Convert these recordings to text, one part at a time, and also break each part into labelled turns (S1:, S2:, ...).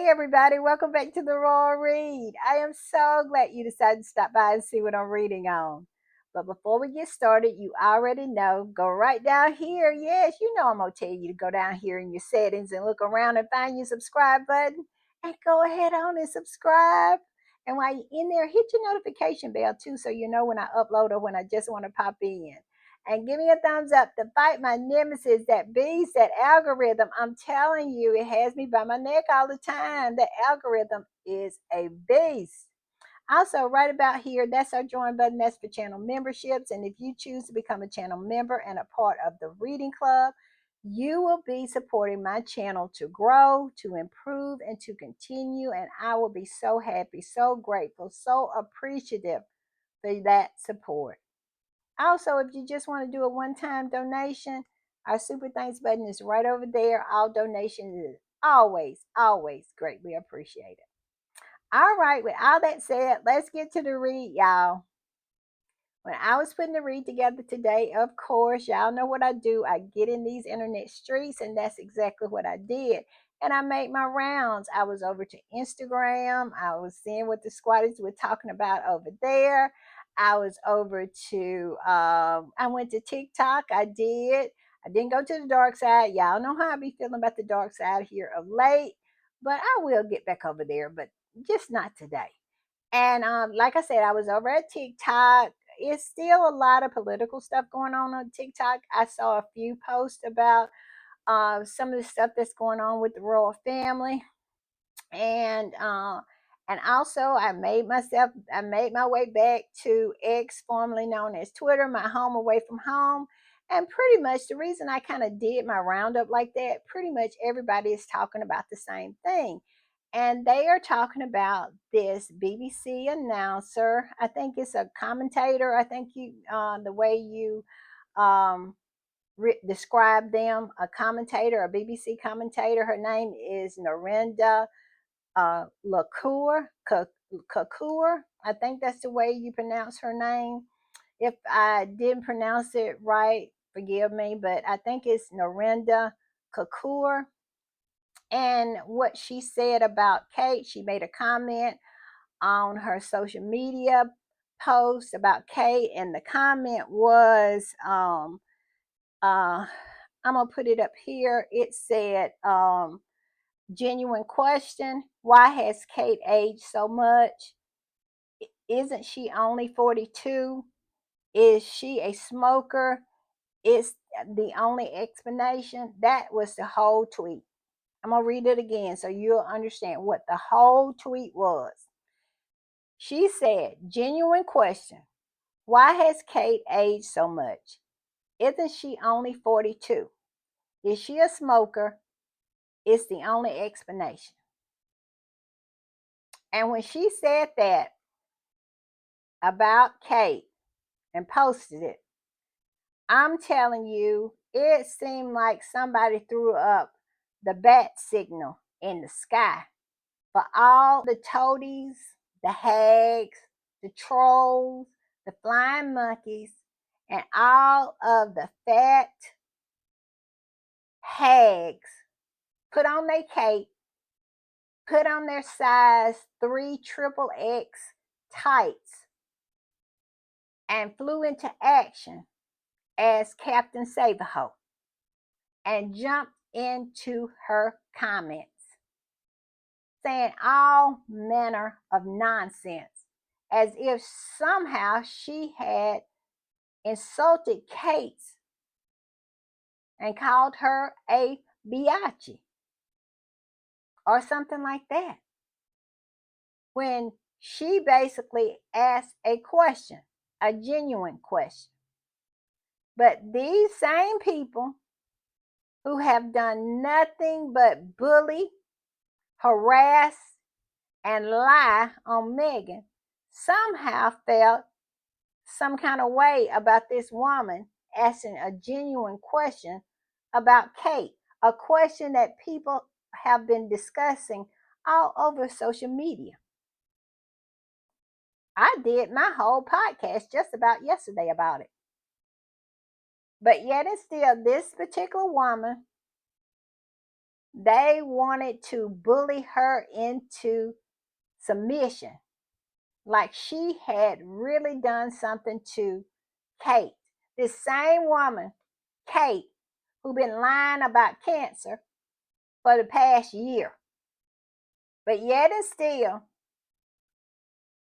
S1: Hey everybody, welcome back to the Royal Read. I am so glad you decided to stop by and see what I'm reading on. But before we get started, you already know, go right down here. Yes, you know I'm going to tell you to go down here in your settings and look around and find your subscribe button and go ahead on and subscribe. And while you're in there, hit your notification bell too so you know when I upload or when I just want to pop in. And give me a thumbs up to fight my nemesis, that beast, that algorithm. I'm telling you, it has me by my neck all the time. The algorithm is a beast. Also, right about here, that's our join button. That's for channel memberships. And if you choose to become a channel member and a part of the reading club, you will be supporting my channel to grow, to improve, and to continue. And I will be so happy, so grateful, so appreciative for that support. Also, if you just want to do a one-time donation, our super thanks button is right over there. All donations is always greatly appreciated. All right, with all that said, let's get to the read, y'all. When I was putting the read together today, of course, y'all know what I do. I get in these internet streets, and that's exactly what I did. And I made my rounds. I was over to Instagram. I was seeing what the squatters were talking about over there. I was over to, I went to TikTok. I did. I didn't go to the dark side. Y'all know how I be feeling about the dark side here of late, but I will get back over there, but just not today. And like I said, I was over at TikTok. It's still a lot of political stuff going on TikTok. I saw a few posts about some of the stuff that's going on with the royal family, and also I made my way back to X, formerly known as Twitter, my home away from home. And pretty much the reason I kind of did my roundup like that, pretty much everybody is talking about the same thing. And they are talking about this BBC announcer. I think it's a commentator. I think the way you um, describe them, a commentator, a BBC commentator. Her name is Narendra Kapoor. I think that's the way you pronounce her name. If I didn't pronounce it right, forgive me, but I think it's Narendra Kapoor. And what she said about Kate, she made a comment on her social media post about Kate, and the comment was, uh, I'm gonna put it up here. It said, genuine question: why has Kate aged so much? Isn't she only 42? Is she a smoker? Is the only explanation. That was the whole tweet. I'm going to read it again so you'll understand what the whole tweet was. She said, genuine question: why has Kate aged so much? Isn't she only 42? Is she a smoker? It's the only explanation. And when she said that about Kate and posted it, I'm telling you, it seemed like somebody threw up the bat signal in the sky for all the toadies, the hags, the trolls, the flying monkeys, and all of the fat hags put on their cape, put on their size 3 triple X tights, and flew into action as Captain Save-A-Ho and jumped into her comments, saying all manner of nonsense, as if somehow she had insulted Kate and called her a biatch or something like that. When she basically asked a question, a genuine question. But these same people who have done nothing but bully, harass, and lie on Megan somehow felt some kind of way about this woman asking a genuine question about Kate, a question that people have been discussing all over social media. I did my whole podcast just about yesterday about it. But yet and still, this particular woman They wanted to bully her into submission, like she had really done something to Kate. This same woman, Kate, who been lying about cancer for the past year. But yet and still,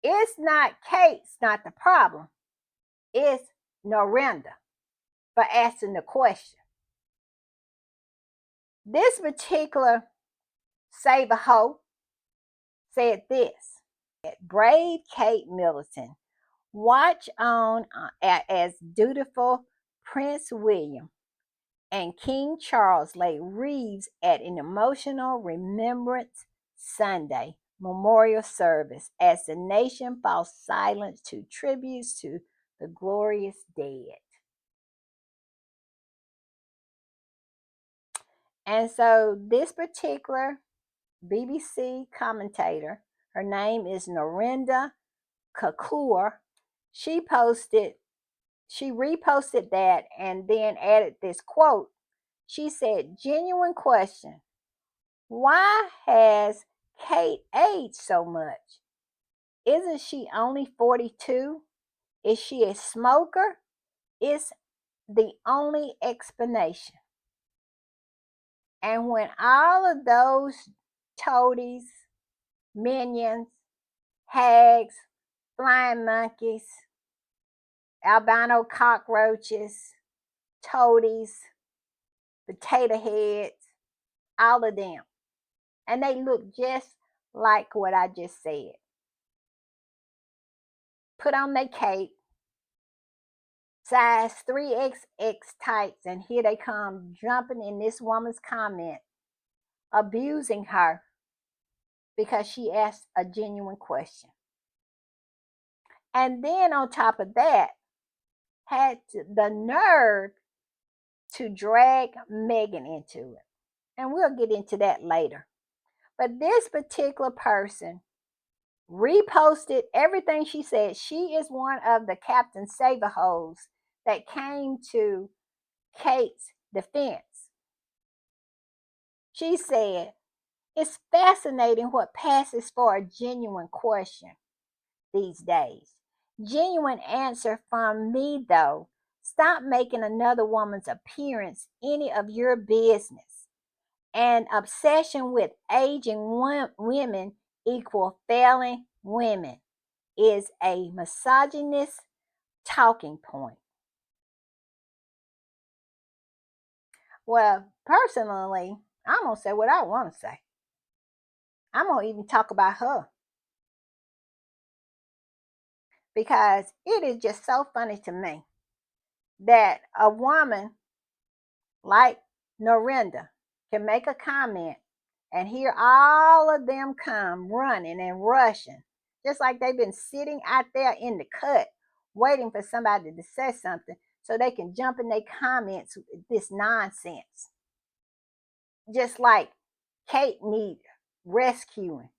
S1: it's not Kate's not the problem. It's Norenda for asking the question. This particular Save a Hoe said this: brave Kate Middleton, watch on as dutiful Prince William and King Charles lay wreaths at an emotional Remembrance Sunday memorial service as the nation falls silent to tributes to the glorious dead. And so this particular BBC commentator, her name is Norenda Kakur, she posted, she reposted that and then added this quote. She said, genuine question. Why has Kate aged so much? Isn't she only 42? Is she a smoker? It's the only explanation. And when all of those toadies, minions, hags, flying monkeys, albino cockroaches, toadies, potato heads, all of them, and they look just like what I just said, put on their cape, size 3XX tights, and here they come jumping in this woman's comment, abusing her because she asked a genuine question. And then on top of that, had the nerve to drag Megan into it. And we'll get into that later. But this particular person reposted everything she said. She is one of the Captain Save-A-Hoes that came to Kate's defense. She said, it's fascinating what passes for a genuine question these days. Genuine answer from me, though. Stop making another woman's appearance any of your business. An obsession with aging women equal failing women is a misogynist talking point. Well, personally, I'm going to say what I want to say. I'm going to even talk about her because it is just so funny to me that a woman like Norenda can make a comment and hear all of them come running and rushing, just like they've been sitting out there in the cut waiting for somebody to say something so they can jump in their comments with this nonsense. Just like Kate need rescuing.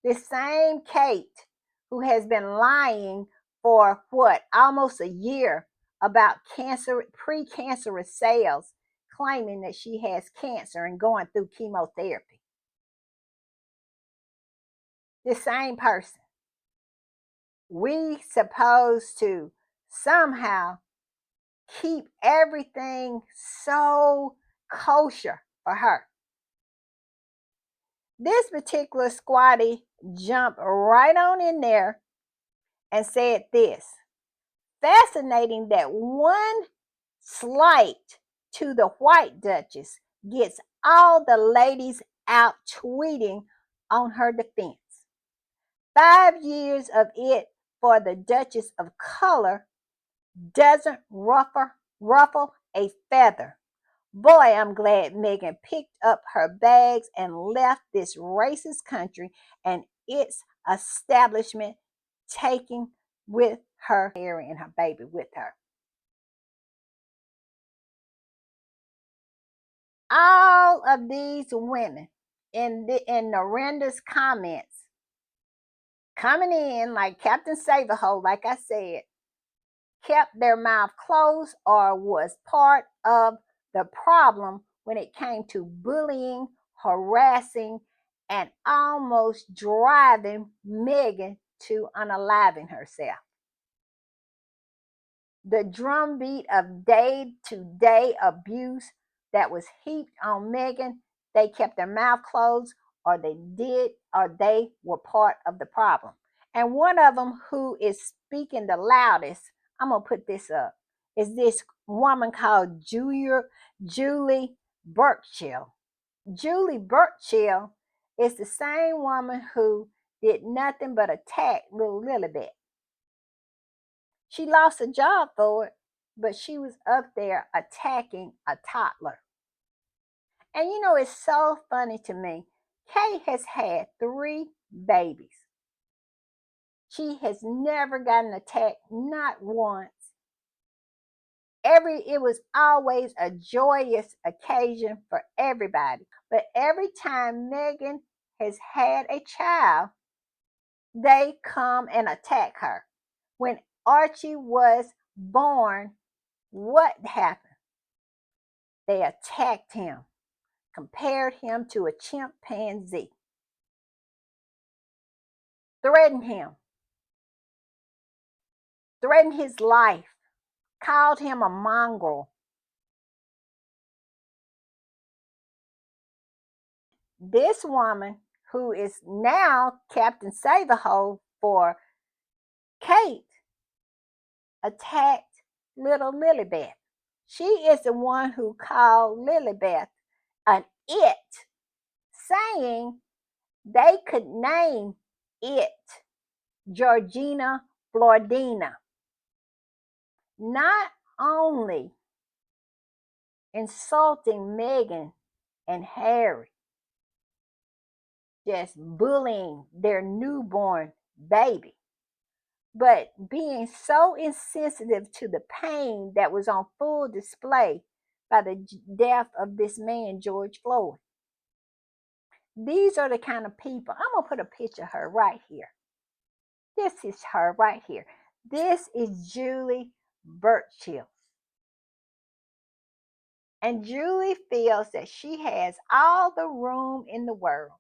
S1: This same Kate who has been lying for what, almost a year about cancer, precancerous cells, claiming that she has cancer and going through chemotherapy. The same person. We supposed to somehow keep everything so kosher for her. This particular squatty jumped right on in there and said this. Fascinating that one slight to the White Duchess gets all the ladies out tweeting on her defense. 5 years of it for the Duchess of Color doesn't ruffle a feather. Boy, I'm glad Megan picked up her bags and left this racist country and its establishment, taking with her Harry and her baby with her. All of these women in Norenda's comments coming in like Captain Save-A-Hoe, like I said, kept their mouth closed or was part of the problem when it came to bullying, harassing, and almost driving Megan to unaliving herself. The drumbeat of day to day abuse that was heaped on Megan, they kept their mouth closed, or they were part of the problem. And one of them who is speaking the loudest, I'm going to put this up, is this woman called Julie Burchill. Julie Burchill is the same woman who did nothing but attack little Lilibet. She lost a job for it, but she was up there attacking a toddler. And you know, it's so funny to me. Kay has had 3 babies. She has never gotten attacked, not once. It was always a joyous occasion for everybody. But every time Megan has had a child, they come and attack her. When Archie was born, what happened? They attacked him, compared him to a chimpanzee, threatened him, threatened his life, called him a mongrel. This woman, who is now Captain Save-A-Hole for Kate, attacked little Lilibet. She is the one who called Lilibet an it, saying they could name it Georgina Flordina. Not only insulting Meghan and Harry, just bullying their newborn baby, but being so insensitive to the pain that was on full display by the death of this man, George Floyd. These are the kind of people. I'm going to put a picture of her right here. This is her right here. This is Julie Burchill. And Julie feels that she has all the room in the world.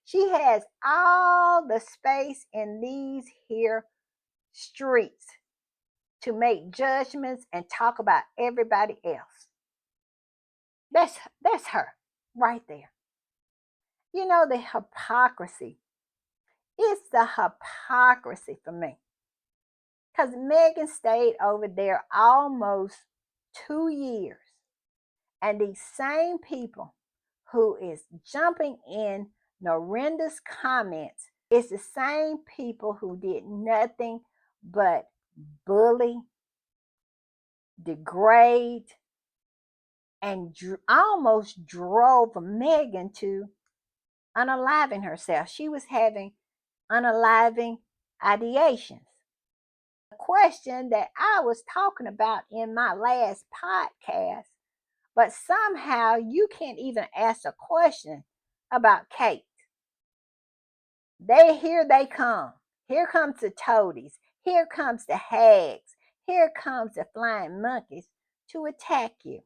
S1: She has all the space in these here streets to make judgments and talk about everybody else. That's her right there. You know, the hypocrisy. It's the hypocrisy for me. Because Megan stayed over there almost 2 years. And these same people who is jumping in Norinda's comments is the same people who did nothing but bully, degrade, and almost drove Megan to unaliving herself. She was having unaliving ideations. The question that I was talking about in my last podcast, but somehow you can't even ask a question about Kate. Here they come. Here comes the toadies. Here comes the hags. Here comes the flying monkeys to attack you.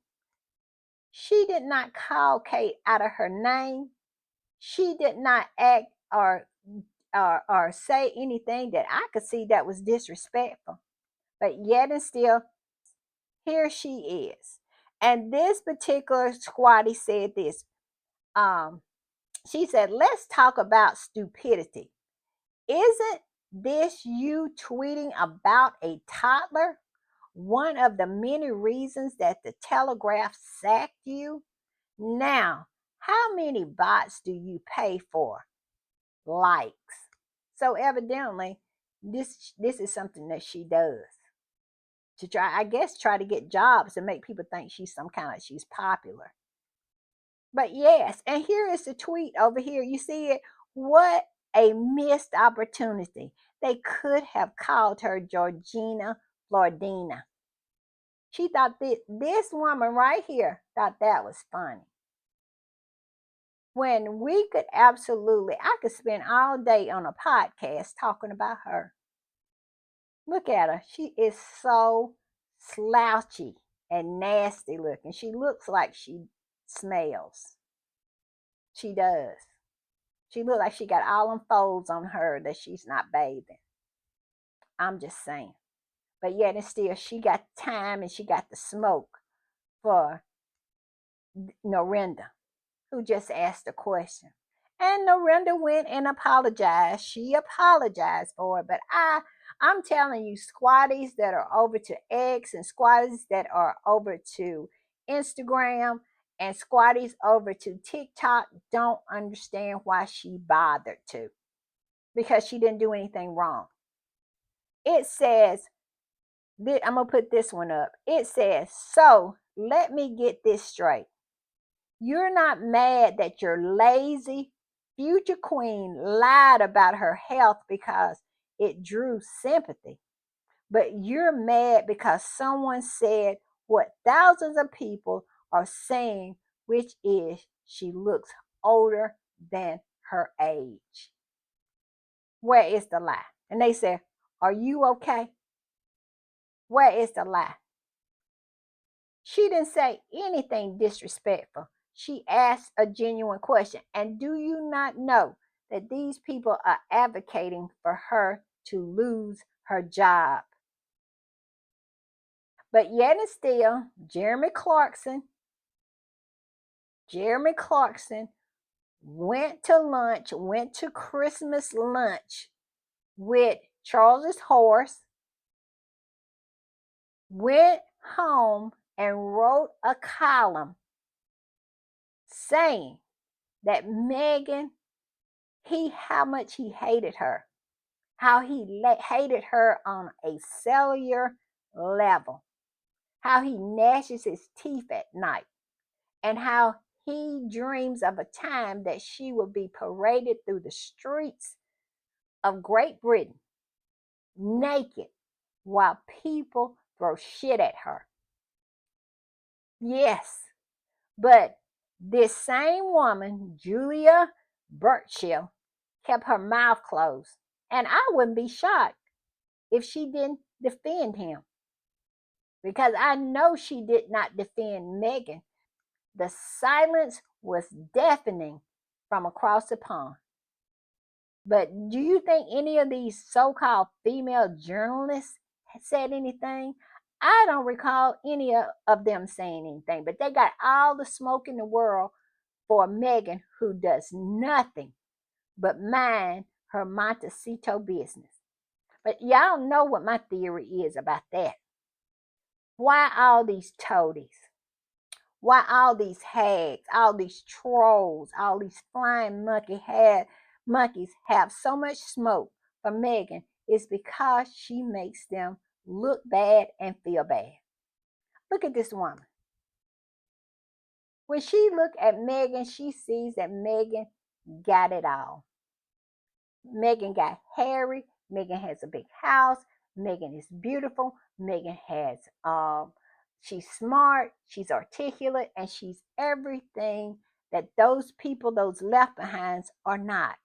S1: She did not call Kate out of her name. She did not act or say anything that I could see that was disrespectful. But yet and still, here she is. And this particular squatty said this. She said, let's talk about stupidity. Isn't this you tweeting about a toddler? One of the many reasons that the Telegraph sacked you? Now, how many bots do you pay for? Likes. So evidently, this is something that she does to try to get jobs and make people think she's popular. But yes, and here is the tweet over here. You see it? What a missed opportunity. They could have called her Georgina Flordina. She thought this woman right here thought that was funny. When we could I could spend all day on a podcast talking about her. Look at her. She is so slouchy and nasty looking. She looks like she smells. She does. She look like she got all them folds on her that she's not bathing. I'm just saying. But yet and still, she got time and she got the smoke for Norenda, who just asked a question. And Norenda went and apologized. She apologized for it. But I'm telling you, squatties that are over to X and squatties that are over to Instagram and squatties over to TikTok don't understand why she bothered to, because she didn't do anything wrong. It says, I'm going to put this one up. It says, so let me get this straight. You're not mad that your lazy future queen lied about her health because it drew sympathy, but you're mad because someone said what thousands of people are saying, which is she looks older than her age. Where is the lie? And they say, are you okay? Where is the lie? She didn't say anything disrespectful. She asked a genuine question. And do you not know that these people are advocating for her to lose her job? But yet and still, Jeremy Clarkson went to Christmas lunch with Charles's horse, went home and wrote a column saying that Meghan, how much he hated her, how he hated her on a cellular level, how he gnashes his teeth at night, and how he dreams of a time that she will be paraded through the streets of Great Britain naked while people throw shit at her. Yes, but this same woman, Julia Burchill, kept her mouth closed. And I wouldn't be shocked if she didn't defend him, because I know she did not defend Meghan. The silence was deafening from across the pond. But do you think any of these so-called female journalists said anything? I don't recall any of them saying anything, but they got all the smoke in the world for Meghan, who does nothing but mind her Montecito business. But y'all know what my theory is about that. Why all these toadies? Why all these hags, all these trolls, all these flying monkeys have so much smoke for Meghan? Is because she makes them look bad and feel bad. Look at this woman. When she look at Meghan, she sees that Meghan got it all. Meghan got Harry. Meghan has a big house. Meghan is beautiful. Meghan has she's smart, she's articulate, and she's everything that those people, those left behinds, are not.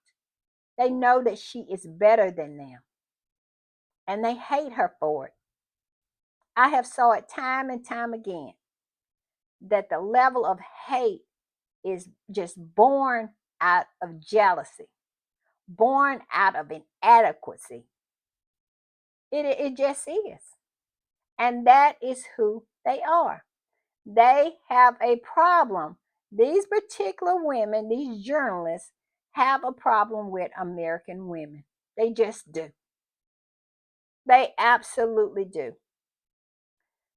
S1: They know that she is better than them. And they hate her for it. I have saw it time and time again that the level of hate is just born out of jealousy, born out of inadequacy. It just is. And that is who they are. They have a problem. These particular women, these journalists, have a problem with American women. They just do. They absolutely do.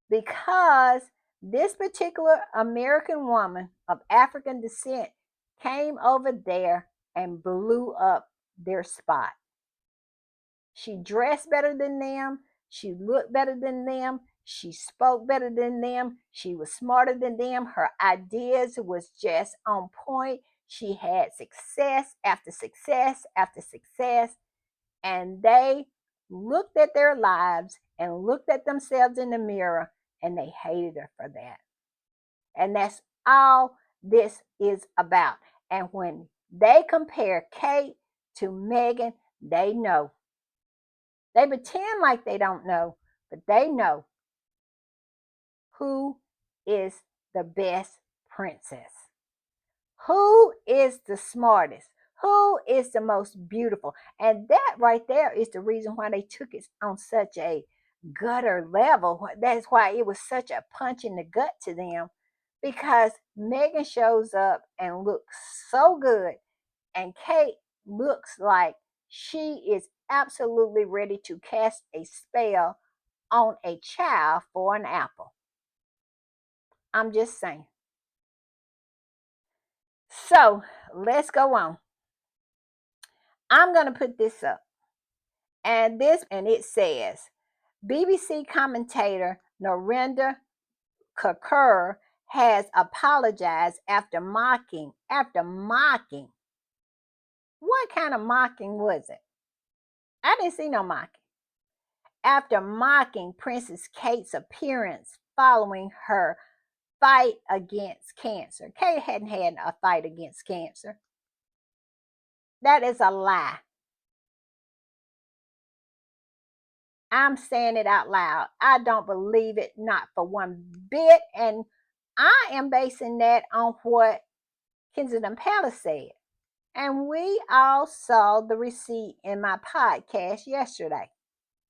S1: Because this particular American woman of African descent came over there and blew up their spot. She dressed better than them. She looked better than them. She spoke better than them. She was smarter than them. Her ideas was just on point. She had success after success after success. And they looked at their lives and looked at themselves in the mirror, and they hated her for that. And that's all this is about. And when they compare Kate to Meghan, they know. They pretend like they don't know, but they know who is the best princess, Who is the smartest? Who is the most beautiful? And that right there is the reason why they took it on such a gutter level. That's why it was such a punch in the gut to them, because Megan shows up and looks so good, and Kate looks like she is absolutely ready to cast a spell on a child for an apple. I'm just saying. So let's go on. I'm going to put this up. And it says BBC commentator Narendra Kapoor has apologized after mocking. What kind of mocking was it? I didn't see no mocking. After mocking Princess Kate's appearance following her fight against cancer. Kate hadn't had a fight against cancer. That is a lie. I'm saying it out loud. I don't believe it, not for one bit. And I am basing that on what Kensington Palace said. And we all saw the receipt in my podcast yesterday,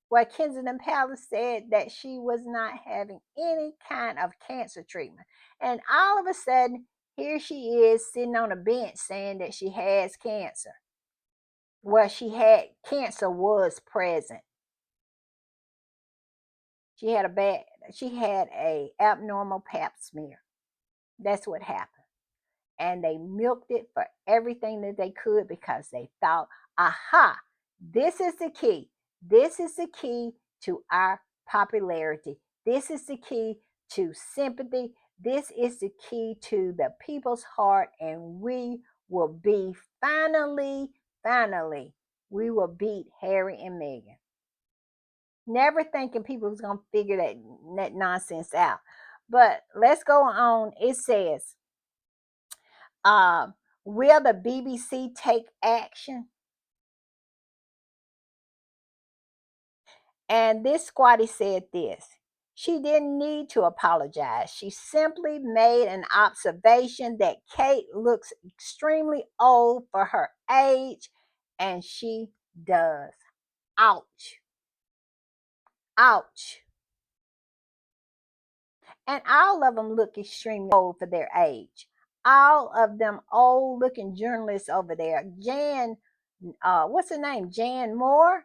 S1: where Kensington Palace said that she was not having any kind of cancer treatment. And all of a sudden, here she is sitting on a bench saying that she has cancer. Well, cancer was present. She had a abnormal pap smear. That's what happened. And they milked it for everything that they could because they thought, aha, this is the key. This is the key to our popularity. This is the key to sympathy. This is the key to the people's heart. And we will be finally, we will beat Harry and Meghan. Never thinking people was going to figure that nonsense out. But let's go on. It says, uh, will the BBC take action? And this squatty said this. She didn't need to apologize. She simply made an observation that Kate looks extremely old for her age, and she does. Ouch. Ouch. And all of them look extremely old for their age. All of them old looking journalists over there. What's her name? Jan Moore?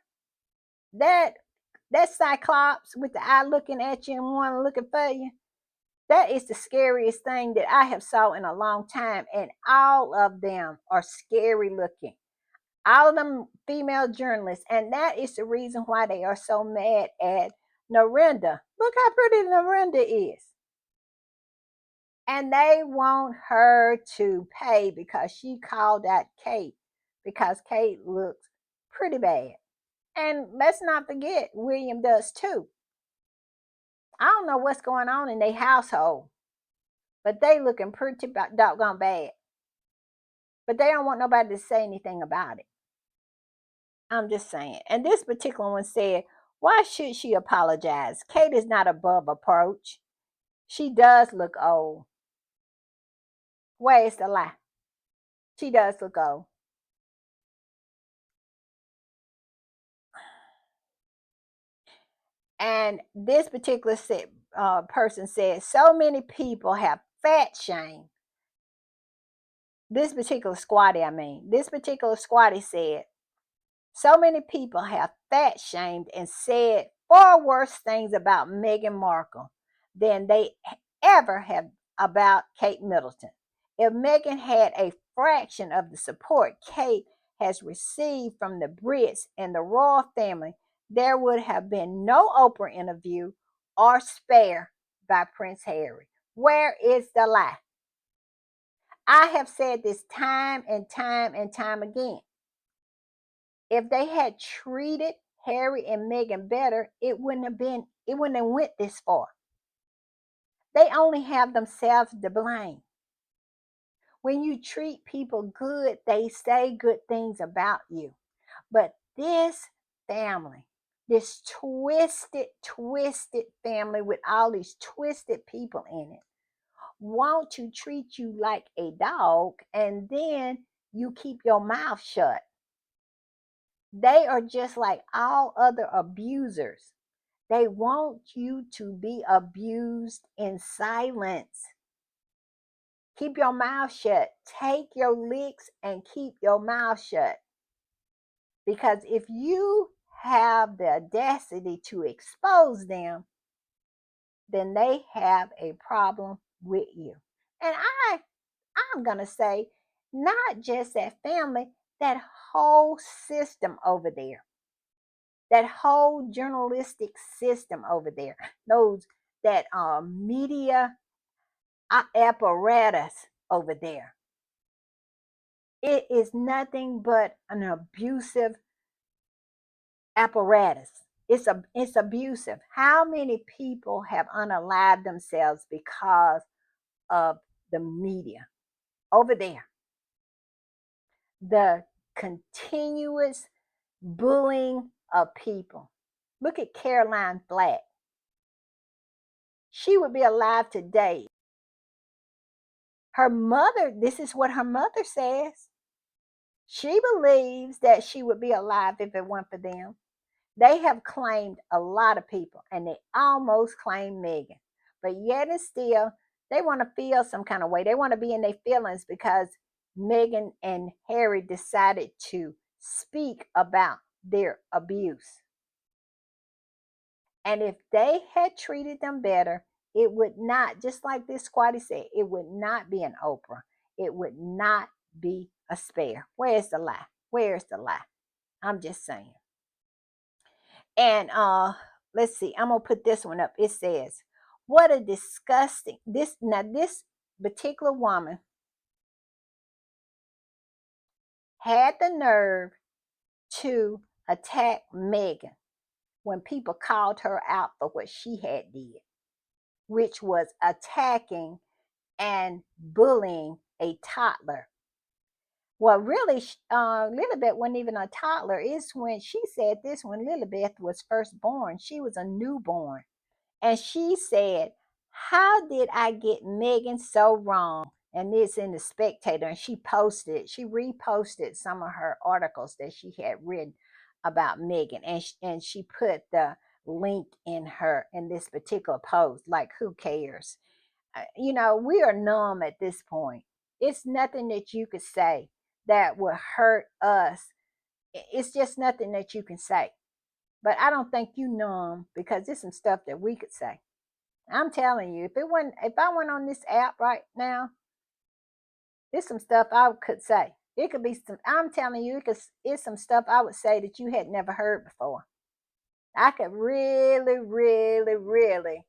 S1: That that Cyclops with the eye looking at you and one looking for you. That is the scariest thing that I have saw in a long time. And all of them are scary looking. All of them female journalists. And that is the reason why they are so mad at Narendra. Look how pretty Narendra is. And they want her to pay because she called out Kate, because Kate looks pretty bad. And let's not forget, William does too. I don't know what's going on in their household, but they looking pretty doggone bad. But they don't want nobody to say anything about it. I'm just saying. And this particular one said, why should she apologize? Kate is not above approach. She does look old. Where is the lie? She does look old. And this particular person said, so many people have fat shamed. This particular squatty said, so many people have fat shamed and said far worse things about Meghan Markle than they ever have about Kate Middleton. If Meghan had a fraction of the support Kate has received from the Brits and the royal family, there would have been no Oprah interview or spare by Prince Harry. Where is the lie? I have said this time and time again. If they had treated Harry and Meghan better, it wouldn't have went this far. They only have themselves to blame. When you treat people good, they say good things about you. But this family, this twisted family with all these twisted people in it, want to treat you like a dog, and then you keep your mouth shut. They are just like all other abusers. They want you to be abused in silence. Keep your mouth shut. Take your licks and keep your mouth shut. Because if you have the audacity to expose them, then they have a problem with you. And I'm going to say, not just that family, that whole system over there, that whole journalistic system over there, those that media apparatus over there. It is nothing but an abusive apparatus. It's abusive. How many people have unalived themselves because of the media over there? The continuous bullying of people. Look at Caroline Flack. She would be alive today. Her mother, this is what her mother says. She believes that she would be alive if it weren't for them. They have claimed a lot of people, and they almost claimed Megan. But yet and still, they want to feel some kind of way. They want to be in their feelings because Megan and Harry decided to speak about their abuse. And if they had treated them better, it would not, just like this squatty said, it would not be an Oprah. It would not be a Spare. Where's the lie? Where's the lie? I'm just saying. And let's see, I'm gonna put this one up. It says, what a disgusting this particular woman had the nerve to attack Megan when people called her out for what she had did, which was attacking and bullying a toddler. Well, really, Lilibet wasn't even a toddler. It's when she said this when Lilibet was first born. She was a newborn. And she said, how did I get Megan so wrong? And it's in the Spectator. And she reposted some of her articles that she had written about Megan. And she put the link in this particular post. Like, who cares? We are numb at this point. It's nothing that you could say that would hurt us. It's just nothing that you can say. But I don't think you numb, because there's some stuff that we could say. I'm telling you, if I went on this app right now, there's some stuff I could say. It could be some, I'm telling you, it's some stuff I would say that you had never heard before. I could really, really, really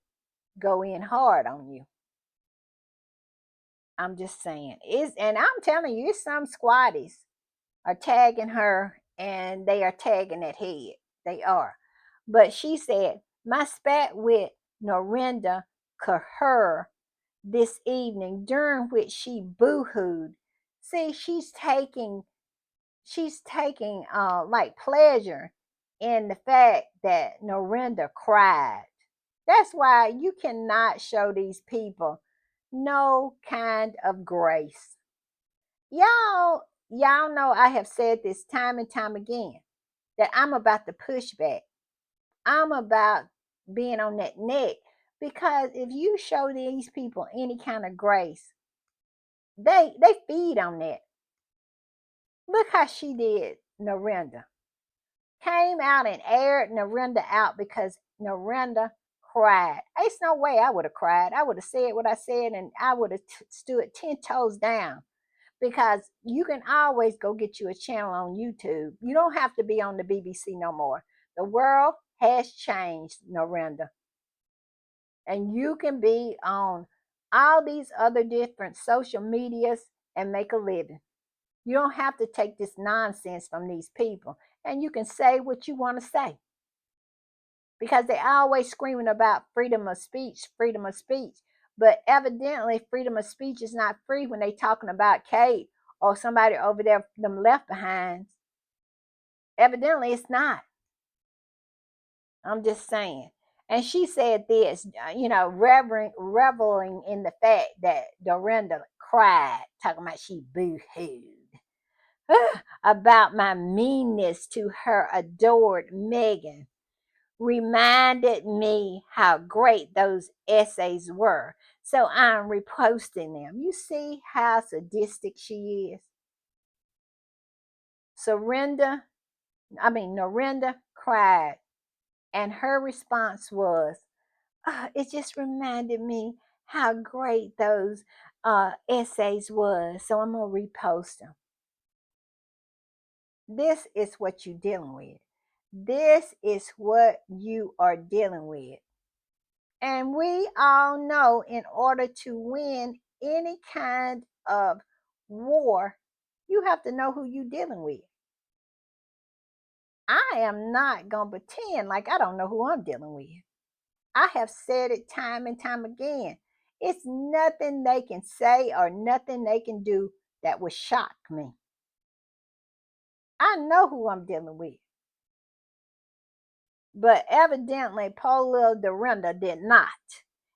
S1: go in hard on you. I'm just saying. And I'm telling you, it's some squatties are tagging her, and they are tagging that head. They are. But she said, my spat with Norenda Kaher this evening, during which she boo-hooed. See, she's taking like pleasure in the fact that Norenda cried. That's why you cannot show these people no kind of grace. Y'all know I have said this time and time again, that I'm about the pushback. I'm about being on that neck, because if you show these people any kind of grace, they feed on that. Look how she did Narendra. Came out and aired Narendra out because Narendra cried. There's no way I would have cried. I would have said what I said, and I would have stood 10 toes down, because you can always go get you a channel on YouTube. You don't have to be on the BBC no more. The world has changed, Narendra. And you can be on all these other different social medias and make a living. You don't have to take this nonsense from these people. And you can say what you want to say, because they're always screaming about freedom of speech, freedom of speech. But evidently, freedom of speech is not free when they're talking about Kate or somebody over there, them left behind. Evidently, it's not. I'm just saying. And she said this, reveling in the fact that Dorinda cried, talking about she boo-hooed about my meanness to her adored Megan, reminded me how great those essays were. So I'm reposting them. You see how sadistic she is? Norinda cried, and her response was, it just reminded me how great those essays was. So I'm going to repost them. This is what you're dealing with. This is what you are dealing with. And we all know in order to win any kind of war, you have to know who you're dealing with. I am not going to pretend like I don't know who I'm dealing with. I have said it time and time again. It's nothing they can say or nothing they can do that would shock me. I know who I'm dealing with. But evidently, poor little Dorinda did not.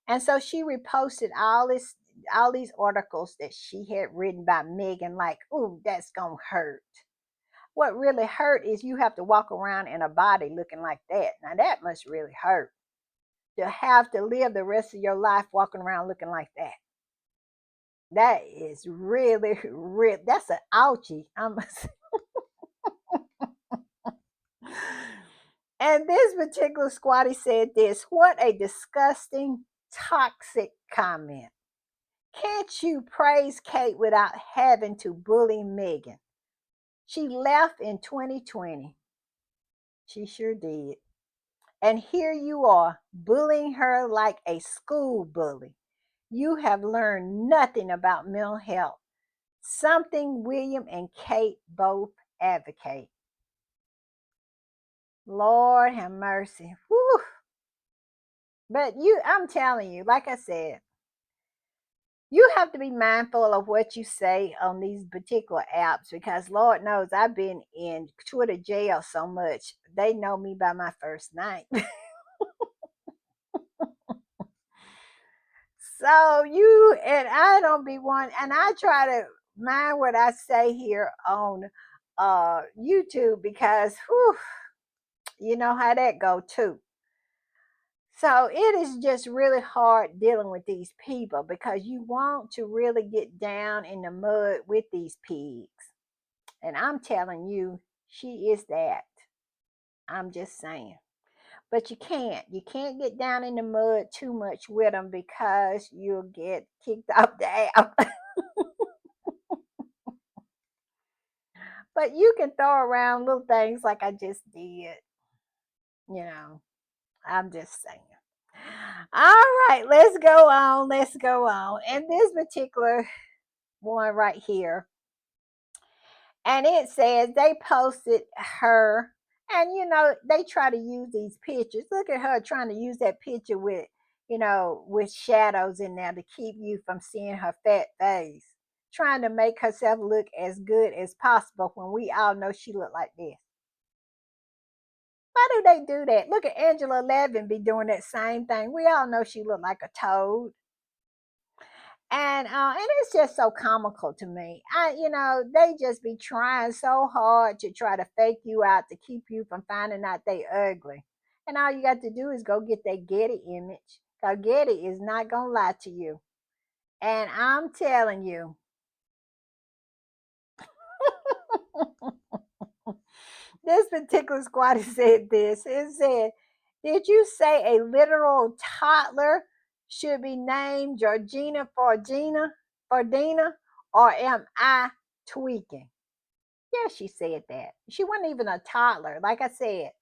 S1: And so she reposted all these articles that she had written by Megan, like, ooh, that's gonna hurt. What really hurt is you have to walk around in a body looking like that. Now that must really hurt. To have to live the rest of your life walking around looking like that. That is really, real. That's an ouchie. And this particular squatty said this: what a disgusting, toxic comment. Can't you praise Kate without having to bully Megan? She left in 2020. She sure did. And here you are, bullying her like a school bully. You have learned nothing about mental health, something William and Kate both advocate. Lord have mercy. Whew. But I'm telling you, like I said, you have to be mindful of what you say on these particular apps because Lord knows I've been in Twitter jail so much. They know me by my first name. So I don't be one, and I try to mind what I say here on YouTube because whew, you know how that go too. So it is just really hard dealing with these people because you want to really get down in the mud with these pigs. And I'm telling you, she is that. I'm just saying. But you can't. You can't get down in the mud too much with them because you'll get kicked off the app. But you can throw around little things like I just did. You know, I'm just saying. All right, let's go on. Let's go on. And this particular one right here, and it says they posted her, and they try to use these pictures. Look at her trying to use that picture with with shadows in there to keep you from seeing her fat face, trying to make herself look as good as possible when we all know she looked like this. Why do they do that? Look at Angela Levin be doing that same thing. We all know she looked like a toad. And it's just so comical to me. They just be trying so hard to try to fake you out to keep you from finding out they ugly. And all you got to do is go get that Getty image. Cause Getty is not gonna lie to you. And I'm telling you, this particular squatter said this. It said, "Did you say a literal toddler should be named Georgina for Dina, or am I tweaking?" Yeah, she said that. She wasn't even a toddler. Like I said,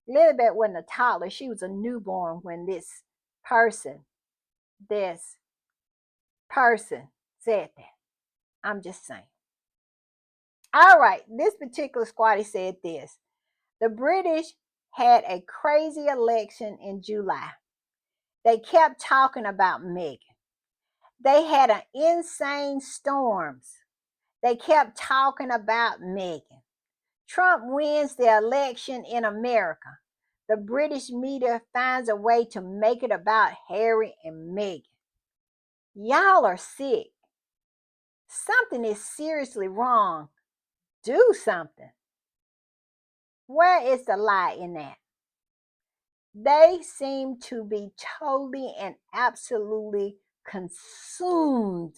S1: Lilibet wasn't a toddler. She was a newborn when person, this person said that. I'm just saying. All right, this particular squatty said this. The British had a crazy election in July. They kept talking about Meghan. They had an insane storms. They kept talking about Meghan. Trump wins the election in America. the British media finds a way to make it about Harry and Meghan. Y'all are sick. Something is seriously wrong. Do something. Where is the lie in that? They seem to be totally and absolutely consumed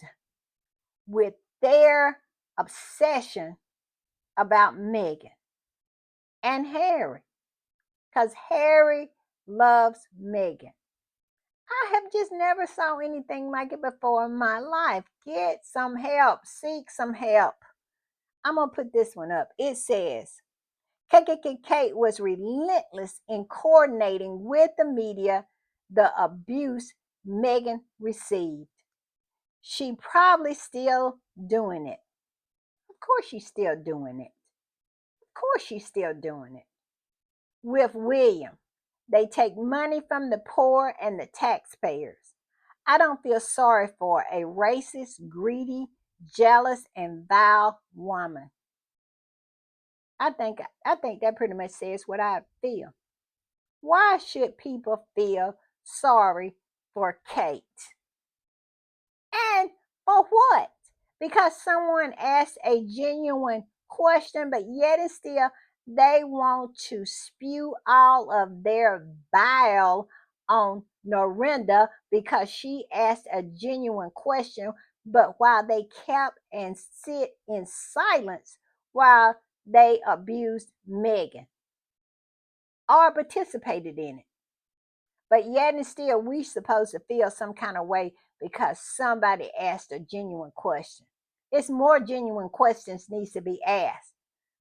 S1: with their obsession about Meghan and Harry, because Harry loves Meghan. I have just never saw anything like it before in my life. Get some help. Seek some help. I'm going to put this one up. It says, Kate was relentless in coordinating with the media the abuse Meghan received. She probably still doing it. Of course she's still doing it. Of course she's still doing it. With William, they take money from the poor and the taxpayers. I don't feel sorry for a racist, greedy, jealous, and vile woman. I think that pretty much says what I feel. Why should people feel sorry for Kate? And for what? Because someone asked a genuine question, but yet and still they want to spew all of their bile on Norenda because she asked a genuine question, but while they kept and sit in silence while they abused Meghan or participated in it. But yet and still, we supposed to feel some kind of way because somebody asked a genuine question. It's more genuine questions needs to be asked.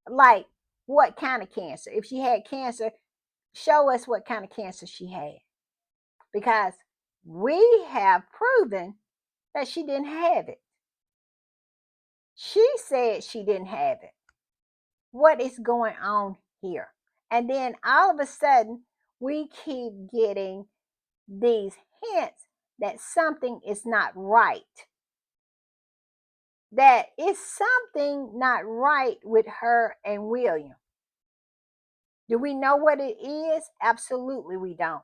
S1: Like, what kind of cancer? If she had cancer, show us what kind of cancer she had. Because we have proven that she didn't have it. She said she didn't have it. What is going on here? And then all of a sudden, we keep getting these hints that something is not right. That is something not right with her and William. Do we know what it is? Absolutely, we don't.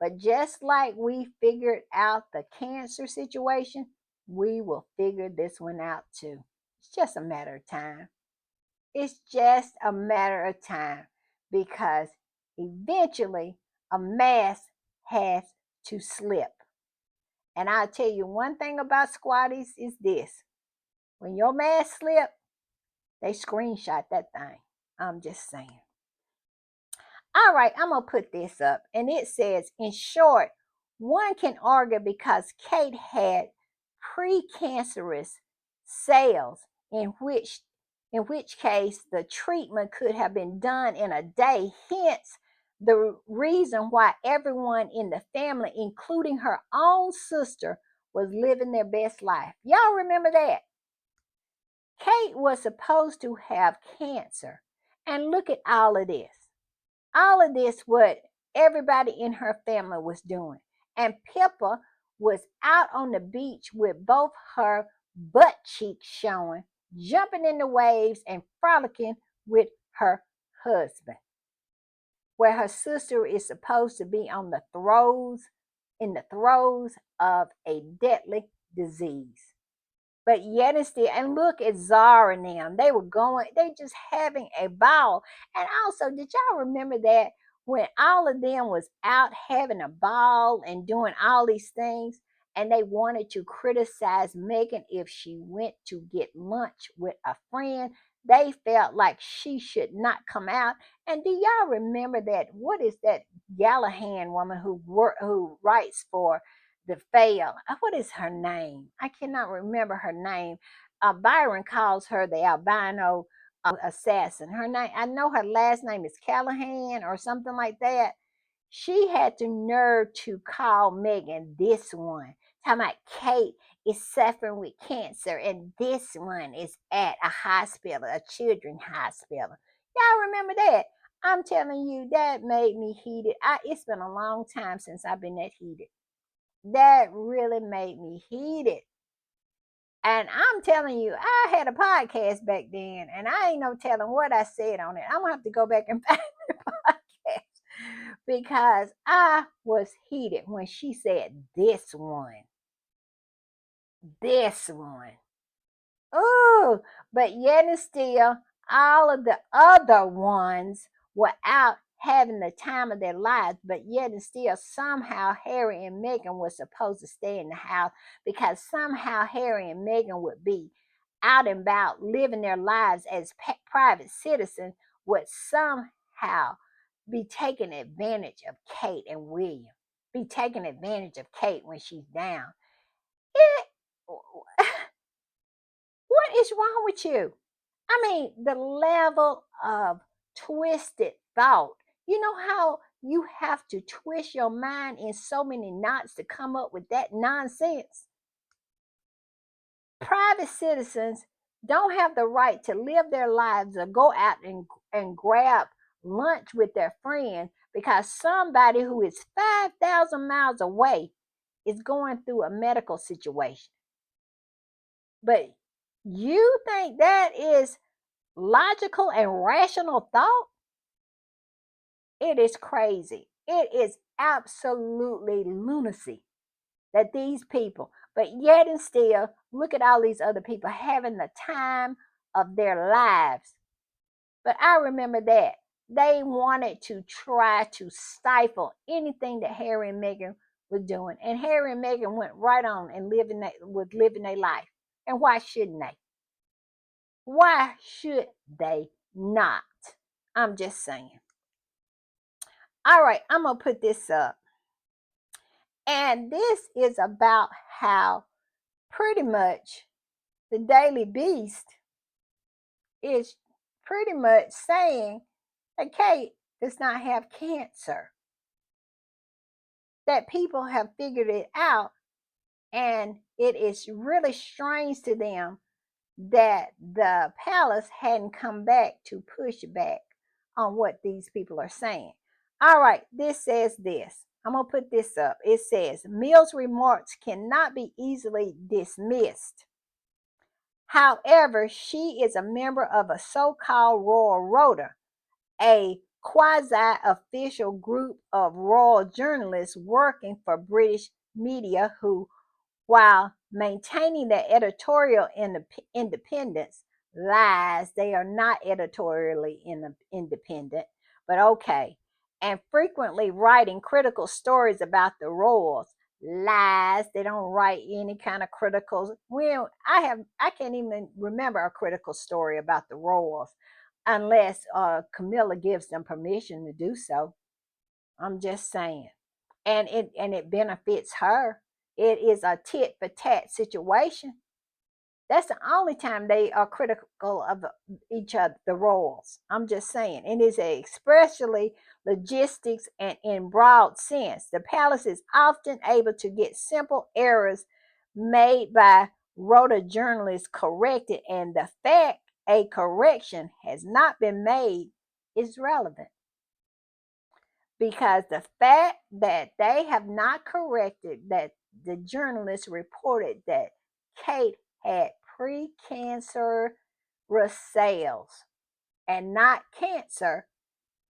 S1: But just like we figured out the cancer situation, we will figure this one out too. It's just a matter of time. It's just a matter of time because eventually a mask has to slip. And I'll tell you one thing about squatties is this. When your mask slip, they screenshot that thing. I'm just saying. All right, I'm going to put this up. And it says, in short, one can argue because Kate had precancerous cells, in which case the treatment could have been done in a day. Hence, the reason why everyone in the family, including her own sister, was living their best life. Y'all remember that? Kate was supposed to have cancer. And look at all of this. All of this, what everybody in her family was doing. And Pippa was out on the beach with both her butt cheeks showing, jumping in the waves and frolicking with her husband. Where her sister is supposed to be in the throes of a deadly disease. But yet and still, and look at Zara and them. They just having a ball. And also, did y'all remember that when all of them was out having a ball and doing all these things, and they wanted to criticize Megan if she went to get lunch with a friend, they felt like she should not come out. And do y'all remember that? What is that Gallahan woman who writes for the fail? What is her name? I cannot remember her name. Byron calls her the albino assassin. Her name, I know her last name is Callahan or something like that. She had the nerve to call Megan this one. Talking about Kate is suffering with cancer and this one is at a hospital, a children's hospital. Y'all remember that? I'm telling you, that made me heated. It's been a long time since I've been that heated. That really made me heated. And I'm telling you, I had a podcast back then, and I ain't no telling what I said on it. I'm gonna have to go back and find the podcast because I was heated when she said this one. This one. Oh, but yet and still, all of the other ones were out having the time of their lives, but yet and still, somehow Harry and Meghan were supposed to stay in the house because somehow Harry and Meghan would be out and about living their lives as private citizens, would somehow be taking advantage of Kate and William, be taking advantage of Kate when she's down. It, what is wrong with you? I mean, the level of twisted thought. You know how you have to twist your mind in so many knots to come up with that nonsense? Private citizens don't have the right to live their lives or go out and grab lunch with their friends because somebody who is 5,000 miles away is going through a medical situation. But you think that is logical and rational thought? It is crazy. It is absolutely lunacy that these people, but yet and still, look at all these other people having the time of their lives. But I remember that they wanted to try to stifle anything that Harry and Meghan was doing. And Harry and Meghan went right on and living their life. And why shouldn't they? Why should they not? I'm just saying. All right, I'm going to put this up. And this is about how pretty much the Daily Beast is pretty much saying that Kate does not have cancer, that people have figured it out, and it is really strange to them that the palace hadn't come back to push back on what these people are saying. All right, this says this. I'm going to put this up. It says, Mill's remarks cannot be easily dismissed. However, she is a member of a so-called Royal Rota, a quasi-official group of royal journalists working for British media who, while maintaining their editorial independence, lies. They are not editorially independent, but okay. And frequently writing critical stories about the royals. Lies. They don't write any kind of critical. Well, I can't even remember a critical story about the royals unless Camilla gives them permission to do so. I'm just saying. And it benefits her. It is a tit for tat situation. That's the only time they are critical of each other, the royals. I'm just saying. It is especially logistics and in broad sense. The palace is often able to get simple errors made by rota journalists corrected, and the fact a correction has not been made is relevant, because the fact that they have not corrected that the journalists reported that Kate had precancerous cells and not cancer,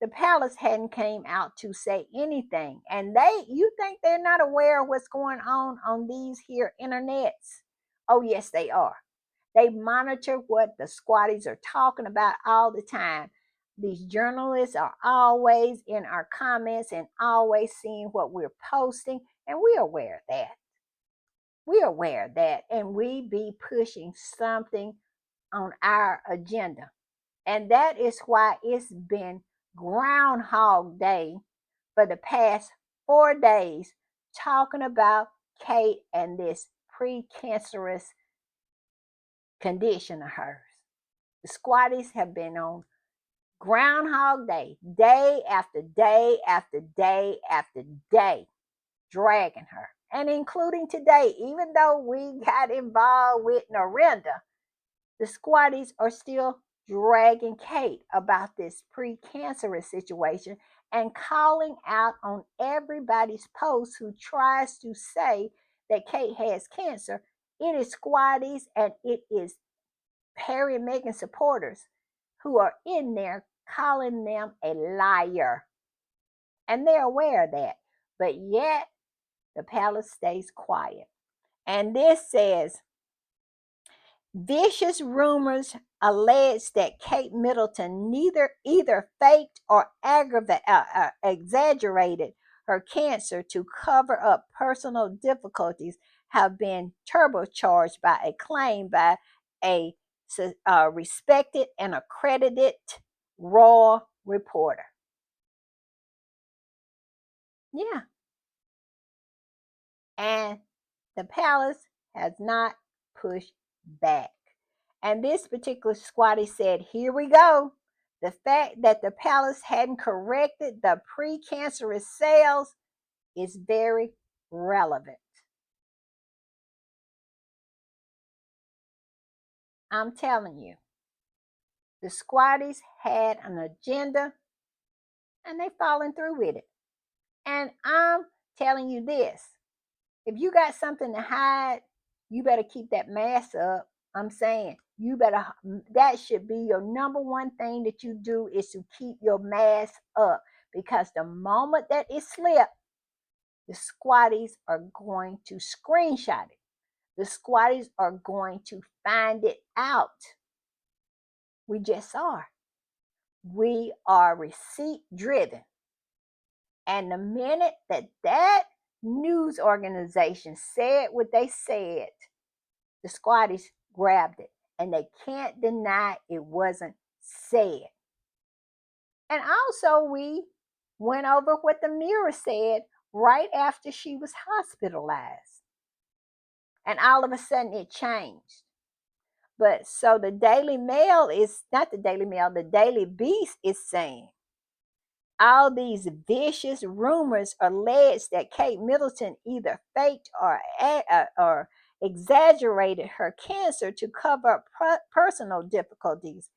S1: the palace hadn't came out to say anything. And you think they're not aware of what's going on these here internets? Oh yes, they are. They monitor what the squatties are talking about all the time. These journalists are always in our comments and always seeing what we're posting, and we're aware of that. We're aware of that, and we be pushing something on our agenda. And that is why it's been Groundhog Day for the past 4 days talking about Kate and this precancerous condition of hers. The squatties have been on Groundhog Day, day after day after day after day, dragging her. And including today, even though we got involved with Narendra, the squatties are still dragging Kate about this precancerous situation and calling out on everybody's post who tries to say that Kate has cancer. It is squatties and it is Harry and Meghan supporters who are in there calling them a liar. And they're aware of that. But yet, the palace stays quiet. And this says, vicious rumors allege that Kate Middleton neither either faked or exaggerated her cancer to cover up personal difficulties have been turbocharged by a claim by a respected and accredited raw reporter. Yeah, and the palace has not pushed back. And this particular squatty said, here we go. The fact that the palace hadn't corrected the precancerous cells is very relevant. I'm telling you, the squatties had an agenda and they falling through with it. And I'm telling you this, if you got something to hide, you better keep that mask up. I'm saying you better, that should be your number one thing that you do is to keep your mask up, because the moment that it slips, the squatties are going to screenshot it. The squatties are going to find it out. We just are. We are receipt driven. And the minute that that news organization said what they said, the squatties grabbed it, and they can't deny it wasn't said. And also, we went over what the Mirror said right after she was hospitalized. And all of a sudden, it changed. But so the Daily Mail is not the Daily Mail, the Daily Beast is saying all these vicious rumors allege that Kate Middleton either faked or exaggerated her cancer to cover up personal difficulties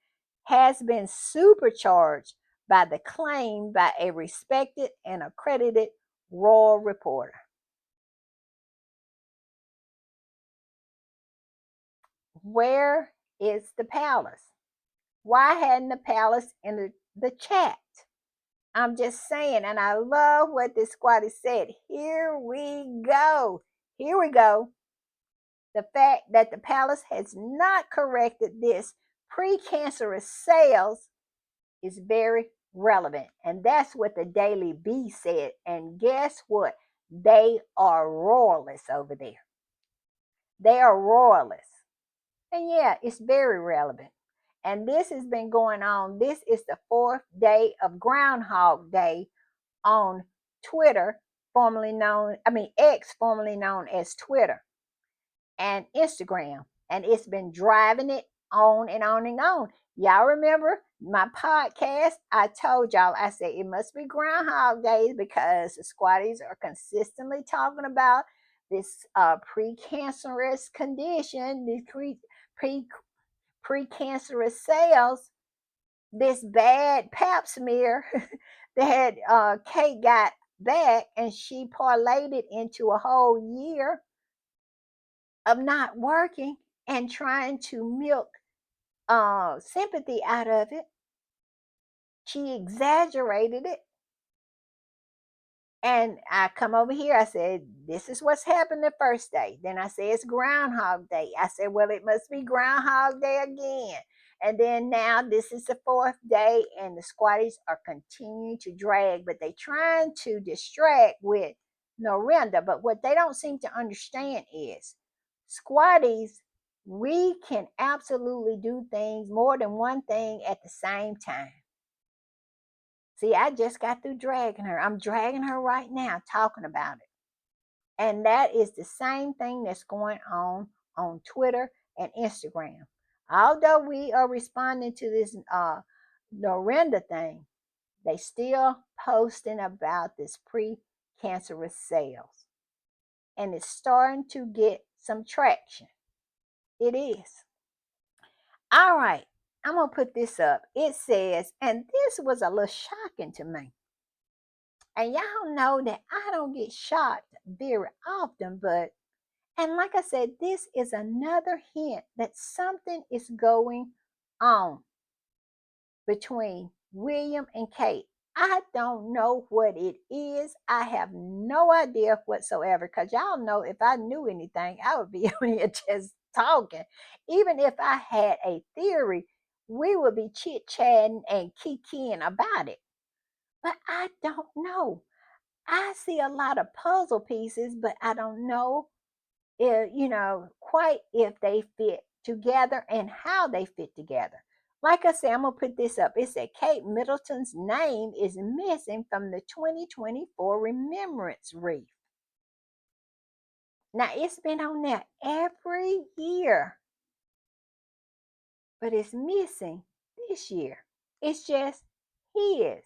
S1: has been supercharged by the claim by a respected and accredited royal reporter. Where is the palace? Why hadn't the palace entered the chat? I'm just saying, and I love what this squatter said. Here we go. Here we go. The fact that the palace has not corrected this precancerous cells is very relevant. And that's what the Daily Beast said. And guess what? They are royalists over there. They are royalists. And yeah, it's very relevant. And this has been going on. This is the fourth day of Groundhog Day on Twitter, X, formerly known as Twitter, and Instagram. And it's been driving it on and on and on. Y'all remember my podcast? I told y'all, I said it must be Groundhog Days because the squatties are consistently talking about this precancerous condition, these precancerous cells, this bad pap smear that Kate got back, and she parlayed it into a whole year of not working and trying to milk sympathy out of it. She exaggerated it. And I come over here, I said, this is what's happened the first day. Then I said, it's Groundhog Day. I said, well, it must be Groundhog Day again. And then now this is the fourth day, and the squatties are continuing to drag, but they trying to distract with Norenda. But what they don't seem to understand is squatties, we can absolutely do things, more than one thing at the same time. See, I just got through dragging her. I'm dragging her right now, talking about it. And that is the same thing that's going on Twitter and Instagram. Although we are responding to this Norenda thing, they still posting about this pre-cancerous cells. And it's starting to get some traction. It is. All right, I'm going to put this up. It says, and this was a little shocking to me. And y'all know that I don't get shocked very often, but, and like I said, this is another hint that something is going on between William and Kate. I don't know what it is. I have no idea whatsoever. Because y'all know if I knew anything, I would be on here just talking. Even if I had a theory, we would be chit chatting and kikiing about it. But I don't know. I see a lot of puzzle pieces, but I don't know if, quite if they fit together and how they fit together. Like I said, I'm gonna put this up. It said Kate Middleton's name is missing from the 2024 Remembrance Wreath. Now it's been on there every year, but it's missing this year. It's just his.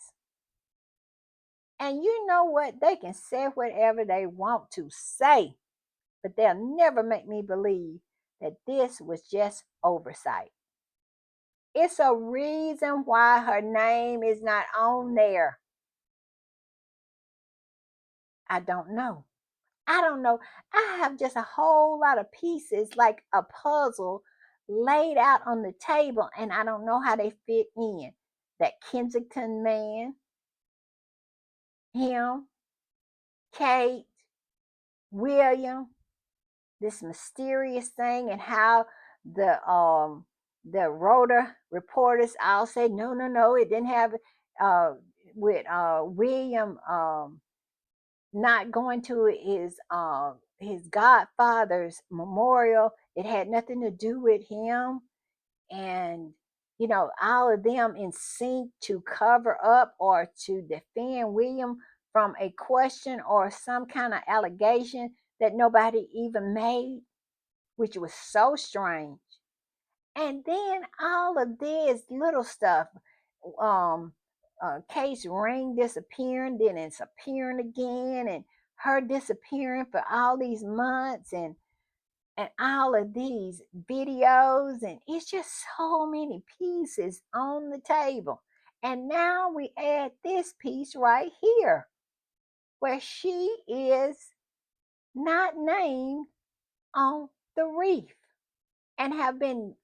S1: And you know what? They can say whatever they want to say, but they'll never make me believe that this was just oversight. It's a reason why her name is not on there. I don't know. I don't know. I have just a whole lot of pieces like a puzzle laid out on the table, and I don't know how they fit in. That Kensington man, him, Kate, William, this mysterious thing, and how the Rhoda reporters all said no, it didn't have uh with William not going to his godfather's memorial. It had nothing to do with him, and all of them in sync to cover up or to defend William from a question or some kind of allegation that nobody even made, which was so strange. And then all of this little stuff, um, Kate's ring disappearing, then it's appearing again, and her disappearing for all these months, and all of these videos, and it's just so many pieces on the table. And now we add this piece right here, where she is not named on the reef and have been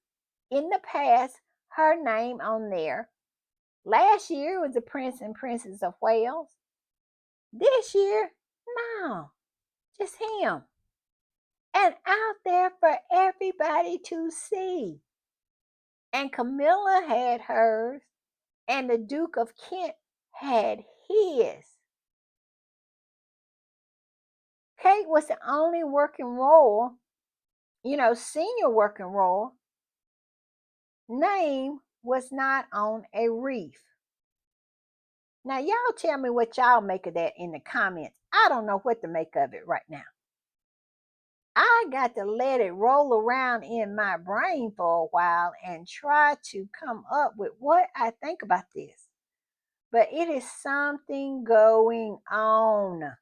S1: in the past her name on there. Last year was the Prince and Princess of Wales. This year, no, just him. And out there for everybody to see. And Camilla had hers, and the Duke of Kent had his. Kate was the only working royal, senior working royal, name was not on a reef. Now, y'all tell me what y'all make of that in the comments. I don't know what to make of it right now. I got to let it roll around in my brain for a while and try to come up with what I think about this. But it is something going on.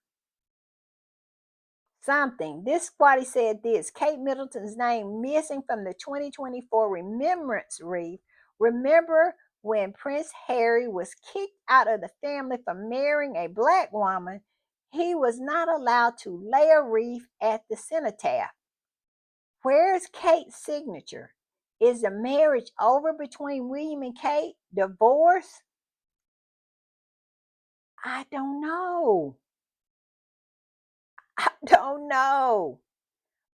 S1: Something. This squatty said this: Kate Middleton's name missing from the 2024 Remembrance Wreath. Remember when Prince Harry was kicked out of the family for marrying a black woman? He was not allowed to lay a wreath at the cenotaph. Where's Kate's signature? Is the marriage over between William and Kate? Divorce? I don't know. I don't know.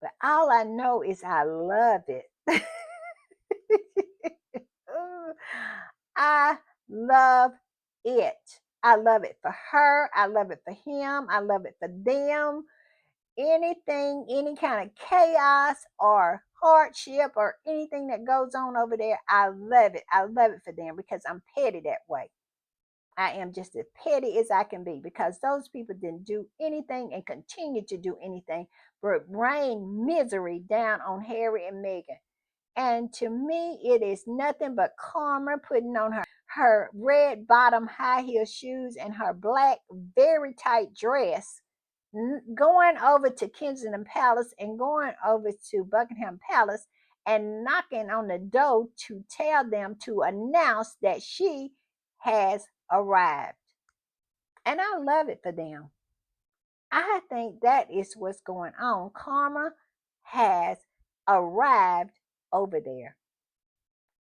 S1: But all I know is I love it. I love it. I love it for her. I love it for him. I love it for them. Anything, any kind of chaos or hardship or anything that goes on over there, I love it. I love it for them because I'm petty that way. I am just as petty as I can be because those people didn't do anything and continue to do anything but rain misery down on Harry and Meghan. And to me, it is nothing but karma putting on her red bottom high heel shoes and her black, very tight dress, going over to Kensington Palace and going over to Buckingham Palace and knocking on the door to tell them to announce that she has arrived. And I love it for them. I think that is what's going on. Karma has arrived over there.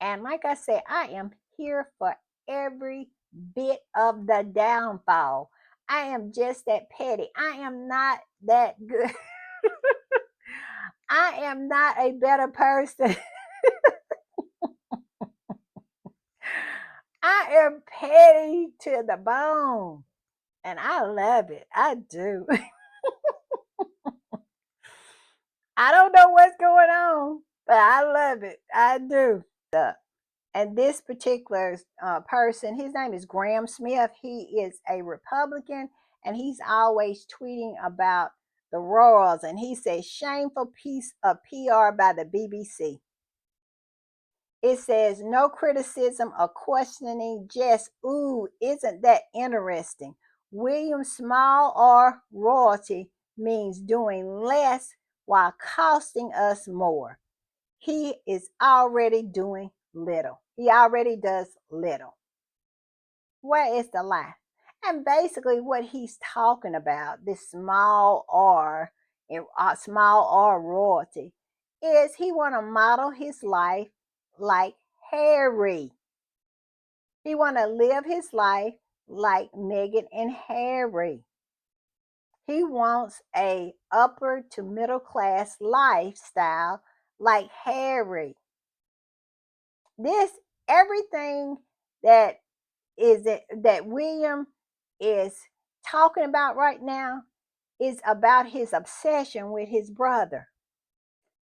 S1: And like I said, I am here for everybody. bit of the downfall. I am just that petty. I am not that good. I am not a better person. I am petty to the bone. And I love it. I do. I don't know what's going on, but I love it. I do. And this particular person, his name is Graham Smith. He is a Republican, and he's always tweeting about the royals. And he says, shameful piece of PR by the BBC. It says, no criticism or questioning, just, ooh, isn't that interesting? William Small R royalty means doing less while costing us more. He is already doing little. He already does little. Where is the lie? And basically, what he's talking about, this small R royalty, is he want to model his life like Harry. He want to live his life like Meghan and Harry. He wants a upper to middle class lifestyle like Harry. This everything that that William is talking about right now is about his obsession with his brother.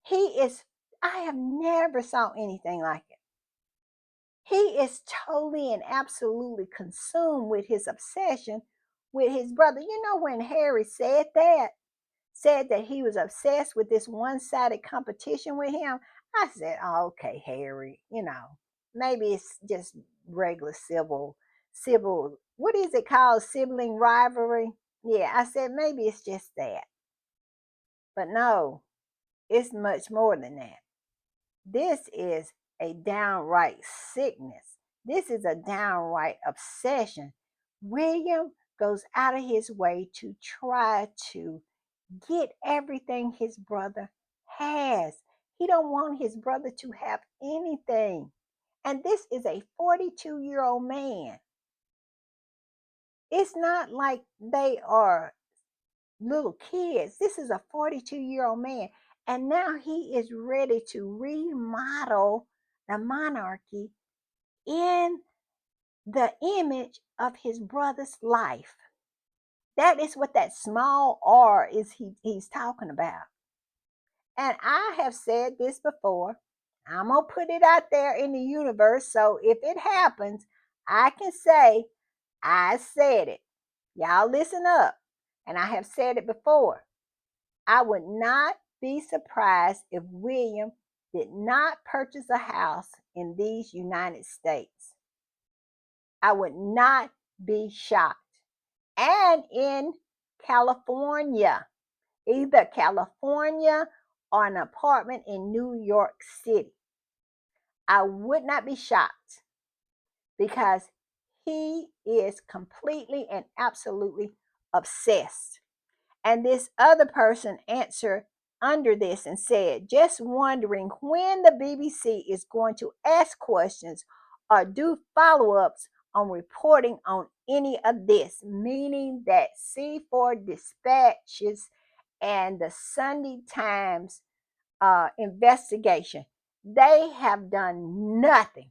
S1: He is I have never saw anything like it. He is totally and absolutely consumed with his obsession with his brother. You know, when Harry said that he was obsessed with this one-sided competition with him, I said, oh, okay, Harry, maybe it's just regular what is it called? Sibling rivalry. Yeah, I said maybe it's just that. But no, it's much more than that. This is a downright sickness. This is a downright obsession. William goes out of his way to try to get everything his brother has. He don't want his brother to have anything. And this is a 42-year-old man. It's not like they are little kids. This is a 42-year-old man. And now he is ready to remodel the monarchy in the image of his brother's life. That is what that small r is he's talking about. And I have said this before. I'm going to put it out there in the universe. So if it happens, I can say, I said it. Y'all listen up. And I have said it before. I would not be surprised if William did not purchase a house in these United States. I would not be shocked. And in California, either California or an apartment in New York City. I would not be shocked because he is completely and absolutely obsessed. And this other person answered under this and said, just wondering when the BBC is going to ask questions or do follow ups on reporting on any of this, meaning that C4 dispatches and the Sunday Times investigation. They have done nothing.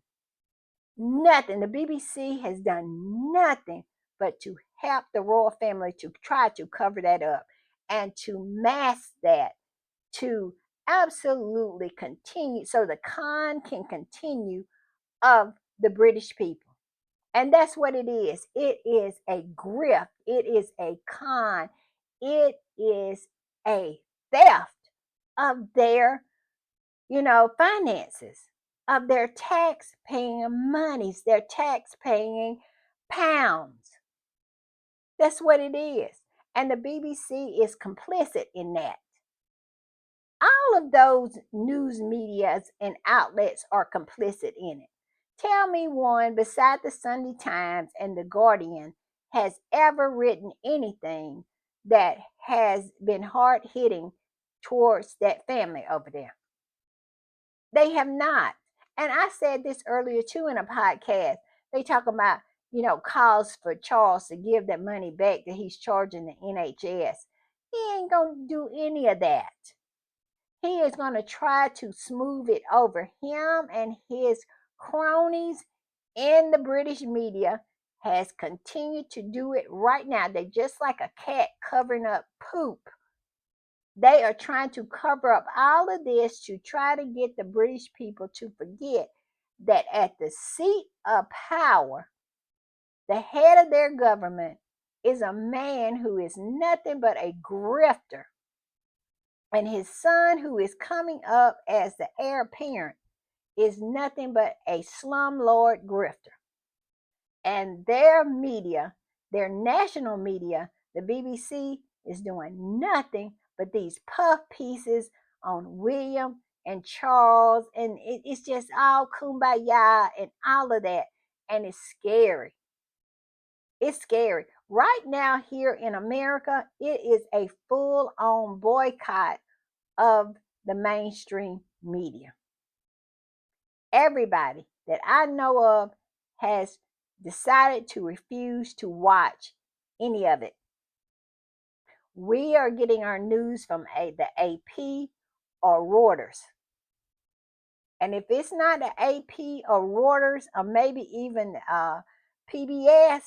S1: Nothing. The BBC has done nothing but to help the royal family to try to cover that up and to mask that, to absolutely continue so the con can continue of the British people. And that's what it is. It is a grift. It is a con. It is a theft of their, finances, of their tax paying monies, their tax paying pounds. That's what it is. And the BBC is complicit in that. All of those news medias and outlets are complicit in it. Tell me one beside the Sunday Times and the Guardian has ever written anything that has been hard hitting towards that family over there. They have not. And I said this earlier too in a podcast. They talk about calls for Charles to give that money back that he's charging the NHS. He ain't going to do any of that. He is going to try to smooth it over. Him and his cronies in the British media has continued to do it right now. They're just like a cat covering up poop. They are trying to cover up all of this to try to get the British people to forget that at the seat of power, the head of their government is a man who is nothing but a grifter. And his son, who is coming up as the heir apparent, is nothing but a slumlord grifter. And their media, their national media, the BBC, is doing nothing but these puff pieces on William and Charles. And it's just all kumbaya and all of that. And it's scary. It's scary. Right now, here in America, it is a full on boycott of the mainstream media. Everybody that I know of has decided to refuse to watch any of it. We are getting our news from the AP or Reuters. And if it's not the AP or Reuters or maybe even PBS,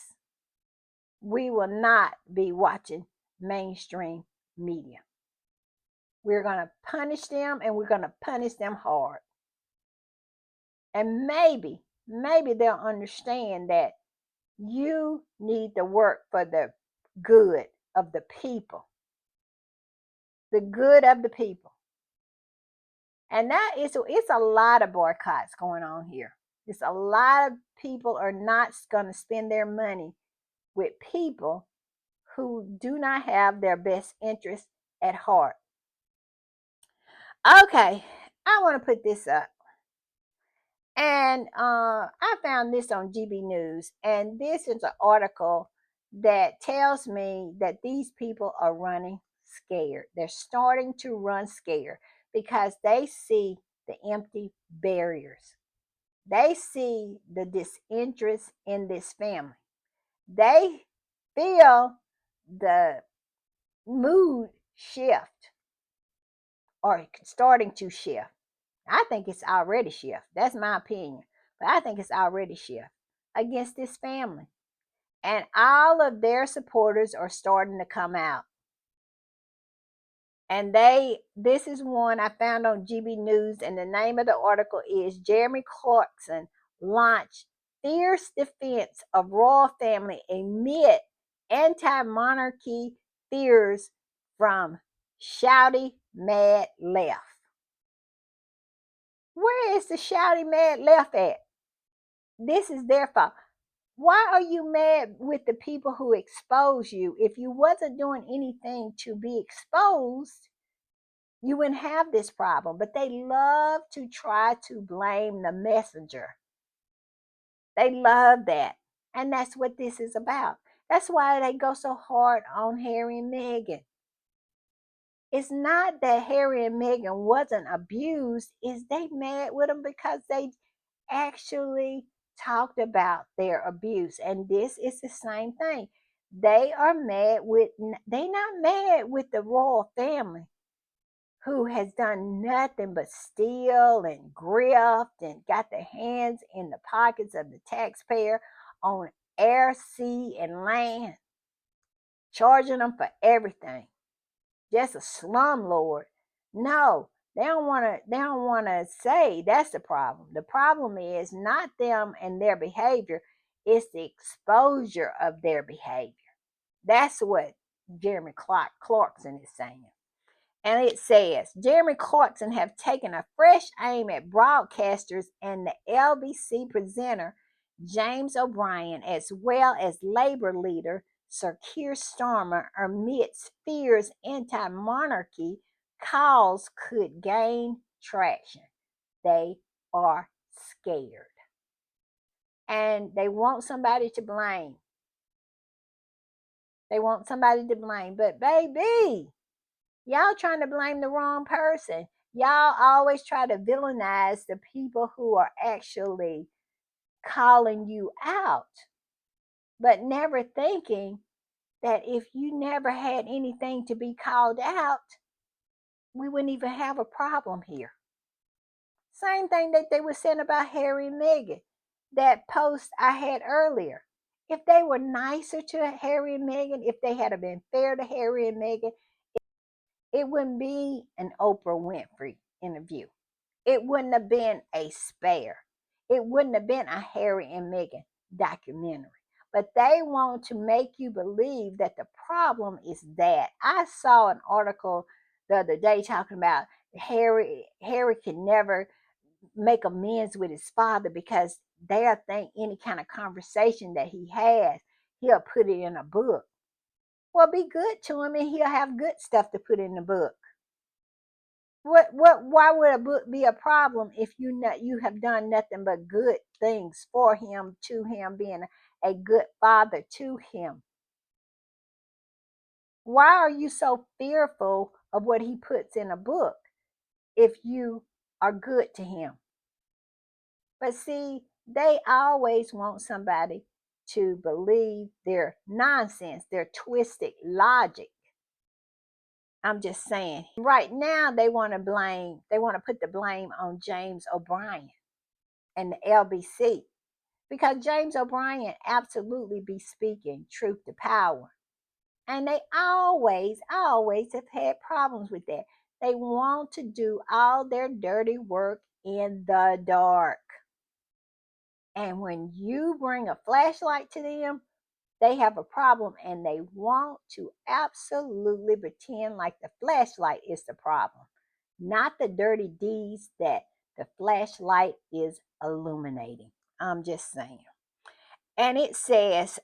S1: we will not be watching mainstream media. We're going to punish them, and we're going to punish them hard. And maybe they'll understand that you need to work for the good of the people. The good of the people. And it's a lot of boycotts going on here. It's a lot of people are not going to spend their money with people who do not have their best interests at heart. Okay, I want to put this up. And I found this on GB News, and this is an article that tells me that these people are running scared. They're starting to run scared because they see the empty barriers. They see the disinterest in this family. They feel the mood shift or starting to shift. I think it's already shift. That's my opinion. But I think it's already shift against this family. And all of their supporters are starting to come out. And this is one I found on GB News, and the name of the article is Jeremy Clarkson launched fierce defense of royal family amid anti-monarchy fears from shouty mad left. Where is the shouty mad left at? This is their fault. Why are you mad with the people who expose you? If you wasn't doing anything to be exposed, you wouldn't have this problem. But they love to try to blame the messenger. They love that. And that's what this is about. That's why they go so hard on Harry and Meghan. It's not that Harry and Meghan wasn't abused. It's they mad with them because they actually talked about their abuse. And this is the same thing. They not mad with the royal family who has done nothing but steal and grift and got their hands in the pockets of the taxpayer on air, sea, and land, charging them for everything. Just a slumlord. No, they don't want to say that's the problem. The problem is not them and their behavior, it's the exposure of their behavior. That's what Jeremy Clarkson is saying. And it says Jeremy Clarkson have taken a fresh aim at broadcasters and the LBC presenter James O'Brien, as well as Labor leader Sir Keir Starmer, amidst fears anti-monarchy cause could gain traction. They are scared. And they want somebody to blame. But baby, y'all trying to blame the wrong person. Y'all always try to villainize the people who are actually calling you out. but never thinking that if you never had anything to be called out, we wouldn't even have a problem here. Same thing that they were saying about Harry and Meghan, that post I had earlier. If they were nicer to Harry and Meghan, if they had been fair to Harry and Meghan, it wouldn't be an Oprah Winfrey interview. It wouldn't have been a Spare. It wouldn't have been a Harry and Meghan documentary. But they want to make you believe that the problem is that. I saw an article the other day talking about Harry can never make amends with his father because they'll think any kind of conversation that he has, he'll put it in a book. Well, be good to him and he'll have good stuff to put in the book. Why would a book be a problem if you have done nothing but good things for him, to him, being a good father to him? Why are you so fearful of what he puts in a book if you are good to him? But see, they always want somebody to believe their nonsense, their twisted logic. I'm just saying. Right now, they want to put the blame on James O'Brien and the LBC because James O'Brien absolutely be speaking truth to power. And they always have had problems with that. They want to do all their dirty work in the dark. And when you bring a flashlight to them, they have a problem and they want to absolutely pretend like the flashlight is the problem, not the dirty deeds that the flashlight is illuminating. I'm just saying. And it says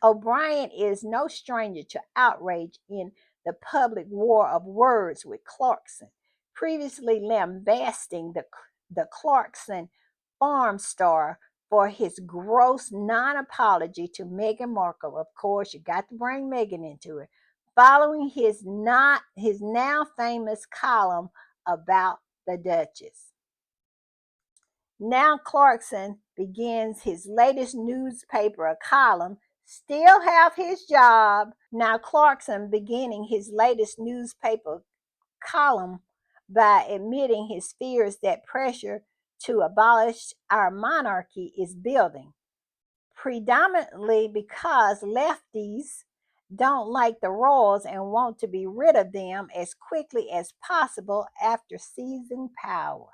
S1: O'Brien is no stranger to outrage in the public war of words with Clarkson, previously lambasting the Clarkson farm star for his gross non-apology to Meghan Markle. Of course, you got to bring Meghan into it. Following his now famous column about the Duchess. Now Clarkson begins his latest newspaper column, still have his job. Now Clarkson beginning his latest newspaper column by admitting his fears that pressure to abolish our monarchy is building, predominantly because lefties don't like the royals and want to be rid of them as quickly as possible after seizing power.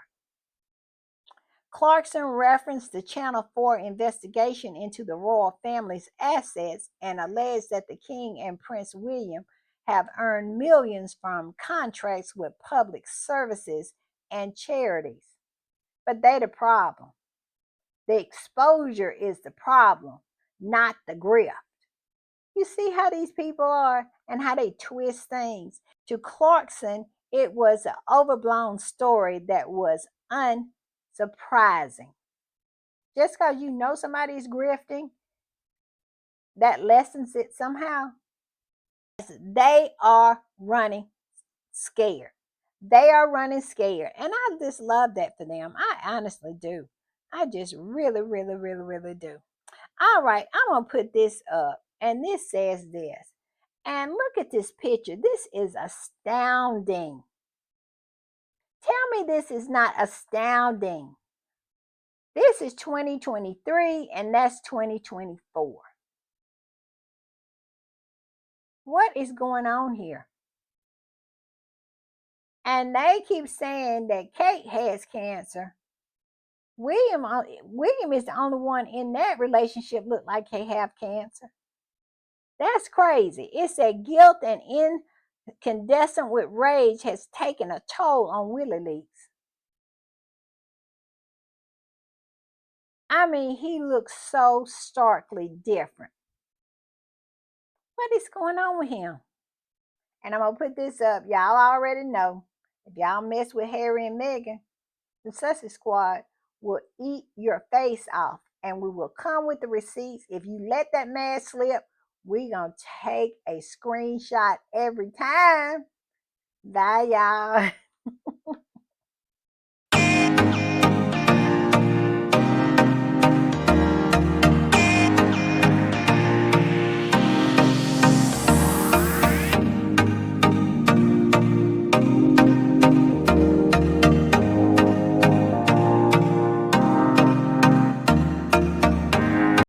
S1: Clarkson referenced the Channel 4 investigation into the royal family's assets and alleged that the King and Prince William have earned millions from contracts with public services and charities. But they're the problem. The exposure is the problem, not the grift. You see how these people are and how they twist things. To Clarkson, it was an overblown story that was unsurprising. Just because you know somebody's grifting, that lessens it somehow. They are running scared. They are running scared. And I just love that for them. I honestly do. I just really do. All right, I'm going to put this up. And this says this. And look at this picture. This is astounding. Tell me this is not astounding. This is 2023 and that's 2024. What is going on here? And they keep saying that Kate has cancer. William is the only one in that relationship look like they have cancer. That's crazy. It said guilt and incandescent with rage has taken a toll on Willie Leaks. I mean, he looks so starkly different. What is going on with him? And I'm going to put this up. Y'all already know. If y'all mess with Harry and Meghan, the Sussex Squad will eat your face off. And we will come with the receipts. If you let that man slip, we're going to take a screenshot every time. Bye, y'all.